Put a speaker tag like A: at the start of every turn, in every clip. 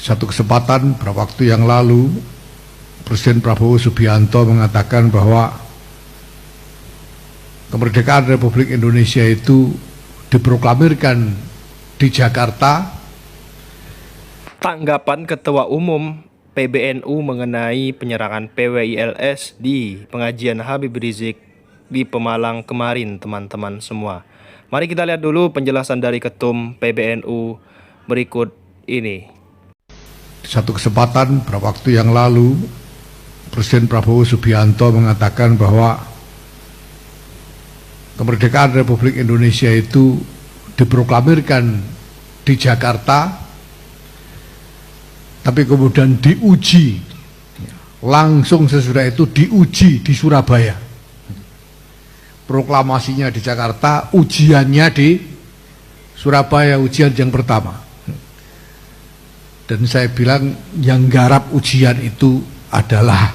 A: Satu kesempatan beberapa waktu yang lalu Presiden Prabowo Subianto mengatakan bahwa kemerdekaan Republik Indonesia itu diproklamirkan di Jakarta.
B: Tanggapan Ketua Umum PBNU mengenai penyerangan PWILS di pengajian Habib Rizik di Pemalang kemarin, teman-teman semua. Mari kita lihat dulu penjelasan dari Ketum PBNU berikut ini.
A: Satu kesempatan beberapa waktu yang lalu Presiden Prabowo Subianto mengatakan bahwa kemerdekaan Republik Indonesia itu diproklamirkan di Jakarta, tapi kemudian diuji langsung sesudah itu diuji di Surabaya. Proklamasinya di Jakarta, ujiannya di Surabaya, ujian yang pertama. Dan saya bilang yang garap ujian itu adalah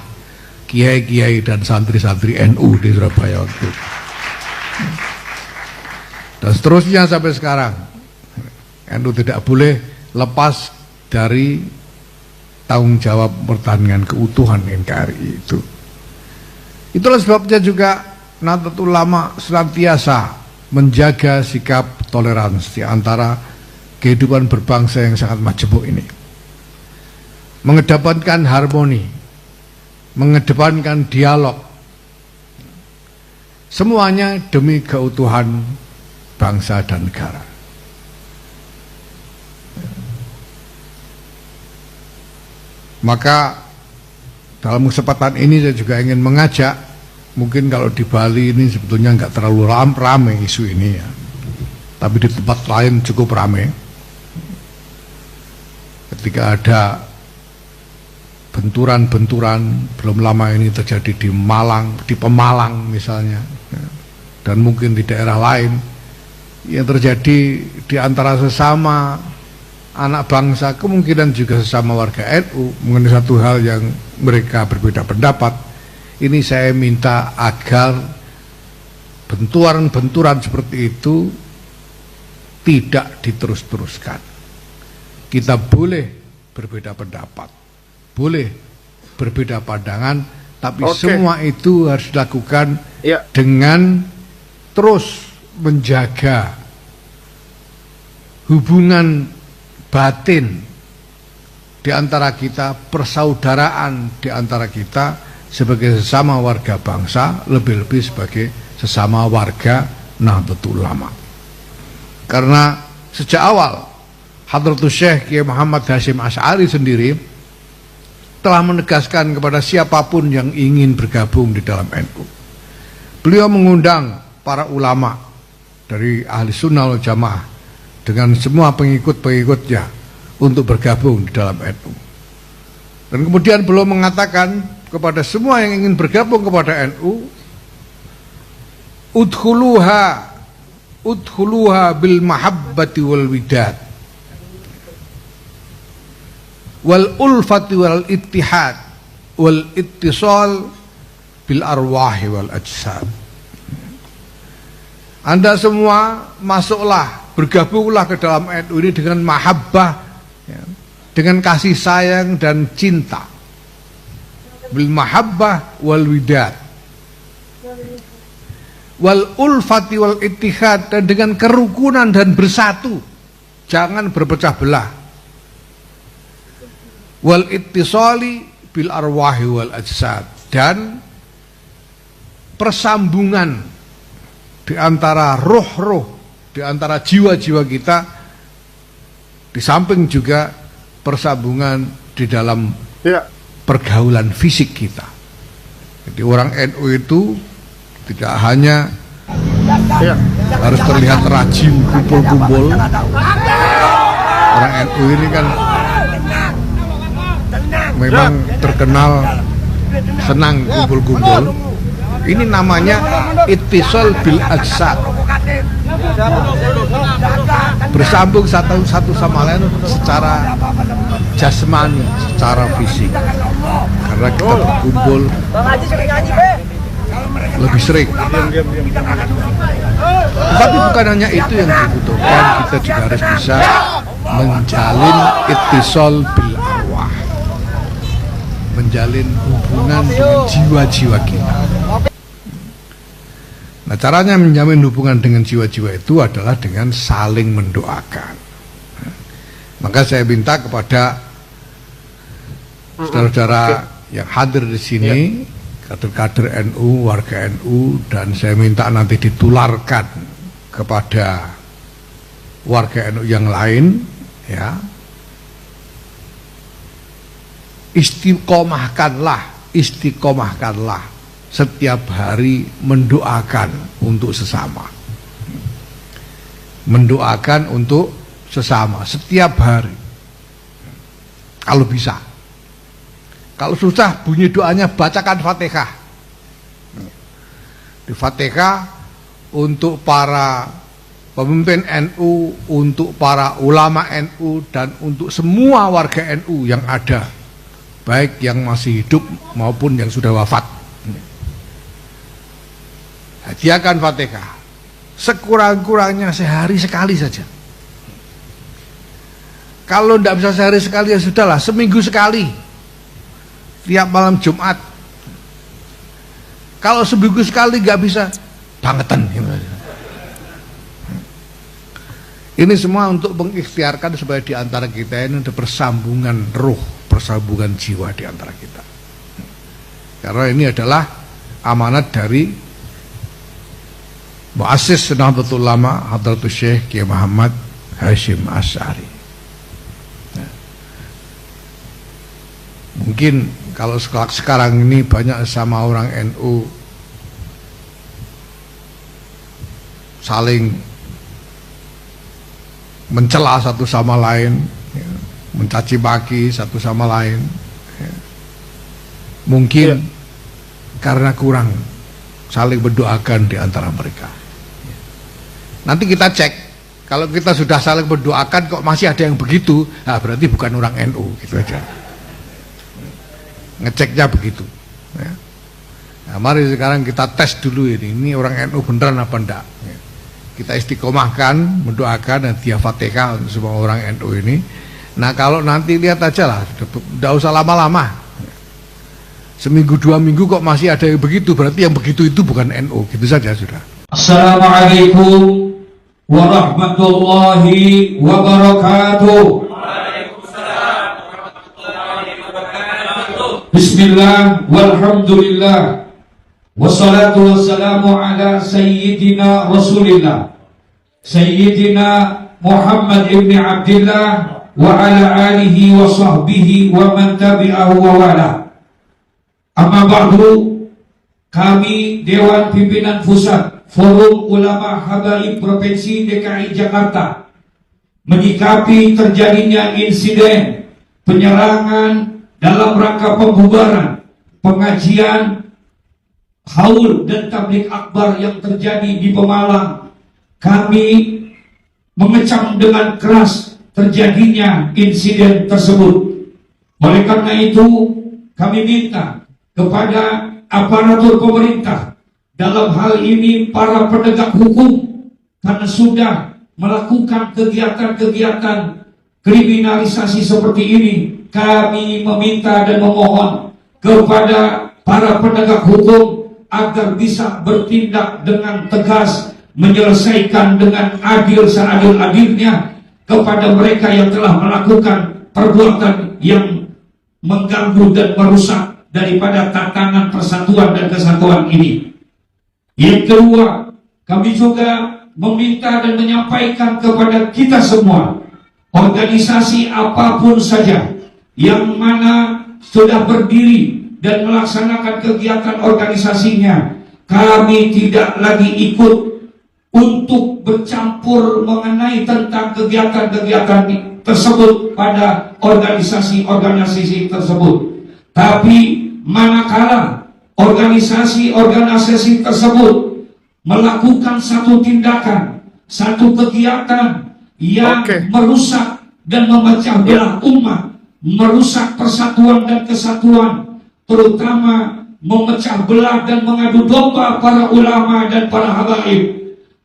A: kiai-kiai dan santri-santri NU di Surabaya waktu itu. Dan seterusnya sampai sekarang NU tidak boleh lepas dari tanggung jawab mempertahankan keutuhan NKRI itu. Itulah sebabnya juga Nahdlatul Ulama senantiasa menjaga sikap toleransi antara kehidupan berbangsa yang sangat majemuk ini, mengedepankan harmoni, mengedepankan dialog, semuanya demi keutuhan bangsa dan negara. Maka dalam kesempatan ini saya juga ingin mengajak, mungkin kalau di Bali ini sebetulnya nggak terlalu ramai isu ini ya, tapi di tempat lain cukup ramai. Ketika ada benturan-benturan, belum lama ini terjadi di Malang, di Pemalang misalnya, dan mungkin di daerah lain, yang terjadi di antara sesama anak bangsa, kemungkinan juga sesama warga NU mengenai satu hal yang mereka berbeda pendapat. Ini saya minta agar benturan-benturan seperti itu tidak diterus-teruskan. Kita boleh berbeda pendapat, boleh berbeda pandangan, tapi semua itu harus dilakukan dengan terus menjaga hubungan batin di antara kita, persaudaraan di antara kita sebagai sesama warga bangsa, lebih-lebih sebagai sesama warga Nahdlatul Ulama. Karena sejak awal Hadratus Syekh Kiai Muhammad Hasyim Asy'ari sendiri telah menegaskan kepada siapapun yang ingin bergabung di dalam NU. Beliau mengundang para ulama dari ahli sunnah wal jamaah dengan semua pengikut-pengikutnya untuk bergabung di dalam NU. Dan kemudian beliau mengatakan kepada semua yang ingin bergabung kepada NU, udkhuluha bil mahabbati wal widad wal ulfati wal ittihad wal ittisal bil arwahi wal ajsad. Anda semua masuklah, bergabunglah ke dalam NU ini dengan mahabbah, ya, dengan kasih sayang dan cinta, bil mahabbah wal widad wal ulfati wal ittihad, dan dengan kerukunan dan bersatu, jangan berpecah belah, wal ittisali bil arwahi wal ajsad, dan persambungan di antara roh-roh, di antara jiwa-jiwa kita, di samping juga persambungan di dalam pergaulan fisik kita. Jadi orang NU itu tidak hanya harus terlihat rajin kumpul-kumpul. Orang NU ini kan memang terkenal senang kumpul-kumpul. Ini namanya ittisal bil ajsad, bersambung satu sama lain secara jasmani, secara fisik, karena kita berkumpul lebih sering. Tapi bukan hanya itu yang dibutuhkan, kita juga harus bisa menjalin ittisal bil menjalin hubungan dengan jiwa-jiwa kita. Nah, caranya menjalin hubungan dengan jiwa-jiwa itu adalah dengan saling mendoakan. Maka saya minta kepada saudara-saudara yang hadir di sini, kader-kader NU, warga NU, dan saya minta nanti ditularkan kepada warga NU yang lain, ya. Istiqomahkanlah setiap hari mendoakan untuk sesama. Mendoakan untuk sesama setiap hari. Kalau bisa. Kalau susah, bunyi doanya bacakan Fatihah. Di Fatihah untuk para pemimpin NU, untuk para ulama NU, dan untuk semua warga NU yang ada, baik yang masih hidup maupun yang sudah wafat. Hadiahkan Fatihah sekurang-kurangnya sehari sekali saja. Kalau tidak bisa sehari sekali ya sudahlah, seminggu sekali, tiap malam Jumat. Kalau seminggu sekali nggak bisa, bangetan. Ini semua untuk mengikhtiarkan supaya di antara kita ini ada persambungan roh, persambungan jiwa di antara kita. Karena ini adalah amanat dari Muassis Nahdlatul Ulama Hadratus Syekh Kiai Muhammad Hasyim Asy'ari. Mungkin kalau sekarang ini banyak sama orang NU saling mencela satu sama lain, mencaci maki satu sama lain, mungkin karena kurang saling mendoakan di antara mereka. Nanti kita cek, kalau kita sudah saling mendoakan kok masih ada yang begitu, nah berarti bukan orang NU, gitu aja. Ngeceknya begitu. Ya. Nah, mari sekarang kita tes dulu ini orang NU beneran apa enggak. Ya. Kita istiqomahkan, mendoakan dan dia Fatihah untuk semua orang NU ini. Nah kalau nanti lihat aja lah, tidak usah lama-lama. Seminggu 2 minggu kok masih ada yang begitu, berarti yang begitu itu bukan NU, gitu saja sudah.
C: Assalamualaikum warahmatullahi wabarakatuh. Bismillah walhamdulillah wassalatu wassalamu ala sayyidina Rasulillah Sayyidina Muhammad ibn Abdillah wa ala alihi wa sahbihi wa man tabi'ahu wa wala. Amma ba'du, kami Dewan Pimpinan Pusat Forum Ulama Habaib Provinsi DKI Jakarta menyikapi terjadinya insiden penyerangan dalam rangka pembubaran pengajian haul dan tabligh akbar yang terjadi di Pemalang. Kami mengecam dengan keras terjadinya insiden tersebut. Oleh karena itu, kami minta kepada aparatur pemerintah, dalam hal ini para penegak hukum, karena sudah melakukan kegiatan-kegiatan kriminalisasi seperti ini, kami meminta dan memohon kepada para penegak hukum agar bisa bertindak dengan tegas, menyelesaikan dengan adil seadil-adilnya kepada mereka yang telah melakukan perbuatan yang mengganggu dan merusak daripada tatanan persatuan dan kesatuan ini. Yang kedua, kami juga meminta dan menyampaikan kepada kita semua, organisasi apapun saja yang mana sudah berdiri dan melaksanakan kegiatan organisasinya, kami tidak lagi ikut untuk bercampur mengenai tentang kegiatan-kegiatan tersebut pada organisasi-organisasi tersebut. Tapi manakala organisasi-organisasi tersebut melakukan satu tindakan, satu kegiatan yang merusak dan memecah belah umat, merusak persatuan dan kesatuan, terutama memecah belah dan mengadu domba para ulama dan para habaib,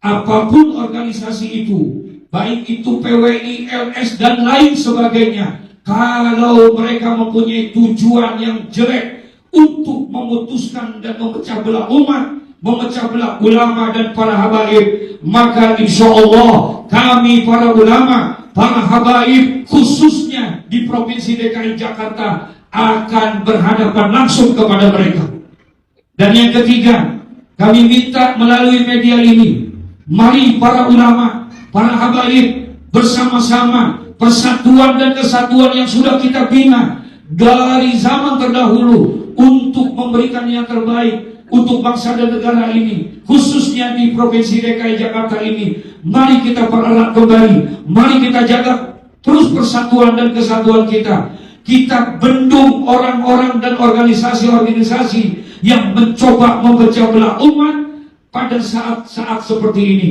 C: apapun organisasi itu, baik itu PWI, LS dan lain sebagainya, Kalau mereka mempunyai tujuan yang jelek untuk memutuskan dan memecah belah umat, memecah belah ulama dan para habaib, maka insya Allah kami para ulama, para habaib khususnya di Provinsi DKI Jakarta akan berhadapan langsung kepada mereka. Dan yang ketiga, kami minta melalui media ini, mari para ulama, para habaib bersama-sama persatuan dan kesatuan yang sudah kita bina dari zaman terdahulu untuk memberikan yang terbaik untuk bangsa dan negara ini, khususnya di Provinsi DKI Jakarta ini. Mari kita pererat kembali, mari kita jaga terus persatuan dan kesatuan kita. Kita bendung orang-orang dan organisasi-organisasi yang mencoba memecah belah umat pada saat-saat seperti ini.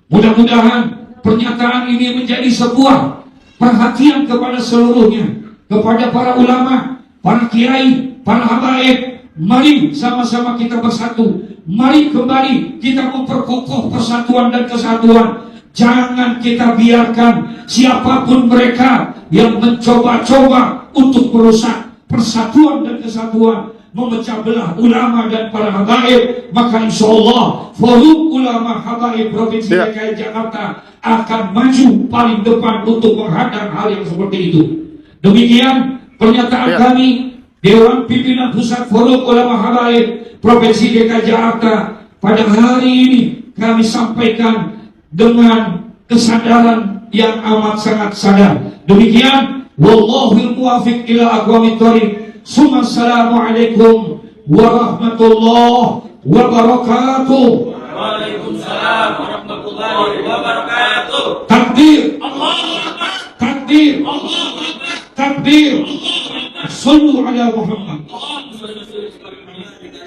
C: Mudah-mudahan pernyataan ini menjadi sebuah perhatian kepada seluruhnya, kepada para ulama, para kiai, para habaib. Mari sama-sama kita bersatu. Mari kembali kita memperkokoh persatuan dan kesatuan. Jangan kita biarkan siapapun mereka yang mencoba-coba untuk merusak persatuan dan kesatuan, memecah belah ulama dan para habaib. Maka insya Allah forum ulama habaib Provinsi DKI Jakarta akan maju paling depan untuk menghadang hal yang seperti itu. Demikian pernyataan kami, Dewan Pimpinan Pusat Forum Ulama Habaib Provinsi DKI Jakarta pada hari ini. Kami sampaikan dengan kesadaran yang amat sangat sadar. Demikian, wallahul muwaffiq ila aqwamit thoriq. Assalamualaikum warahmatullahi wabarakatuh.
D: Waalaikumsalam warahmatullahi wabarakatuh.
C: Takbir, Allahu Akbar. Takbir, Allahu Akbar. Takbir. Sallu ala Muhammad.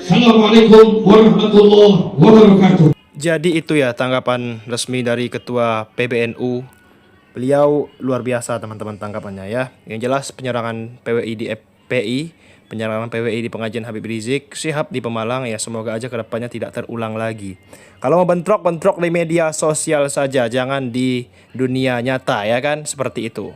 C: Assalamualaikum warahmatullahi wabarakatuh.
B: Jadi itu ya tanggapan resmi dari Ketua PBNU. Beliau luar biasa teman-teman tanggapannya ya. Yang jelas penyerangan PWI di FPI, penyerangan PWI di pengajian Habib Rizik Syihab di Pemalang ya, semoga aja kedepannya tidak terulang lagi. Kalau mau bentrok di media sosial saja, jangan di dunia nyata ya kan, seperti itu.